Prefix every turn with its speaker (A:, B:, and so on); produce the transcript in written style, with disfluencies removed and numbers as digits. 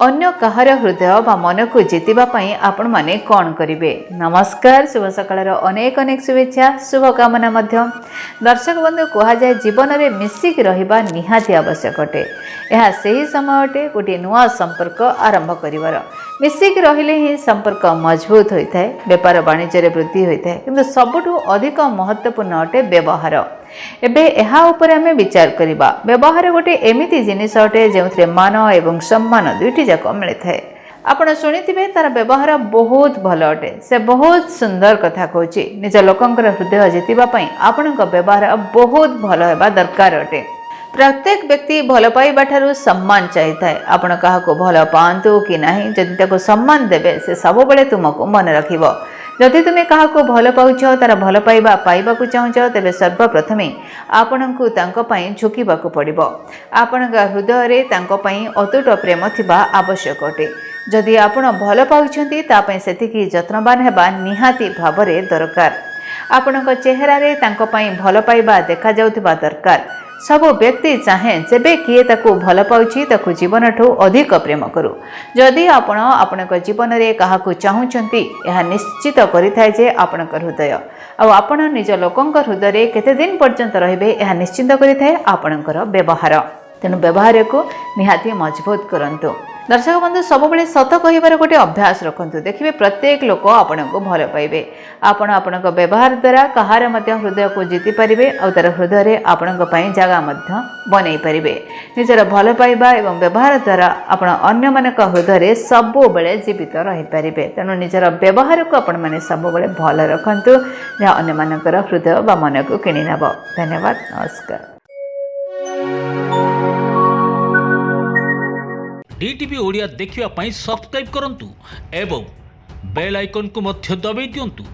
A: अन्य कहार हृदय बा मन को जितिबा पई आपण माने कौन करिवे। नमस्कार, शुभ सकाळ अनेक अनेक शुभेच्छा शुभकामना मध्य। दर्शक बंधु कह जाए जीवन में मिसिक रहिबा निहाती आवश्यक अटे। यह सही समय अटे गोटे नुआ संपर्क आरंभ करिवार। मिसिक रहिले ही संपर्क मजबूत होता है, व्यापार वाणिज्य वृद्धि होता है, किंतु सबुठु अधिक महत्वपूर्ण अटे व्यवहार। एबे एहा ऊपर आमे विचार करिबा। व्यवहार गोटे एमिति जिनिस अटे जेउथरे मान एवं सम्मान दुईटी जाक मिलता है। आपण शुणिथिबे तार व्यवहार बहुत भल अटे, से बहुत सुंदर कथा कहूची। निज लोकंकर हृदय जितिबा पई आपणक व्यवहार बहुत भल हेबा दरकार अटे। प्रत्येक व्यक्ति भल पाइबा ठारू सम्मान चाहिए। आपण काहाको भल पांतु कि नहीं, जदि ताको सम्मान देबे से सब बेले तुमको मन रखिबो। जदि तुमे काहाको भल पाउछ, तार भल पाइबा पाइबाकू चाहुछ, तेबे सर्वप्रथमे आपणकू तांको पई झुकिबाकू पड़िबो। आपणक हृदय रे तांको पई अतुट प्रेम थिबा आवश्यक अटे। जदि आपण भल पाउछंती ता पई सेतिकी जत्नवान हेबा निहाती भाबरे दरकार। आपणक चेहरा रे तांको पई भल पाइबा देखा जाउथिबा दरकार। सब व्यक्ति चाहे जेबे किए ताकू भल पाउछि ताकू जीवन ठू अधिक प्रेम करू। जदि आपण आपणक जीवन रे काहाकू चाहुचंती, यह निश्चित करिथाय जे आपणक हृदय आपण निज लोकंक हृदय रे केते दिन पर्यंत रहिबे, यह निश्चित करिथाय आपणकर व्यवहार। तेणु व्यवहार को निहाती मजबूत करंतु। दर्शक बंधु सब बेले सत कहिबार गोटे अभ्यास रखंतु। देखिबे प्रत्येक लोक आपणको भल पाइबे। आपण आपणक व्यवहार द्वारा कहार मध्य हृदय को जीति पारिबे और तार हृदय रे आपणक पई जगह मध्य बनै पारिबे। निजर भल पाइबा एवं व्यवहार द्वारा आपण अन्य मानक हृदय रे सब बेले जीवित रहि पारिबे। तेणु निजर व्यवहार को आपण माने सब बेले भल रखंतु, जे अन्य मानकर हृदय बा मन को किनि नेब। धन्यवाद, नमस्कार।
B: डीटीवी ओडिया देखिवा पाई सब्सक्राइब करंतु एवं बेल आइकन को मध्य दबाई दियंतु।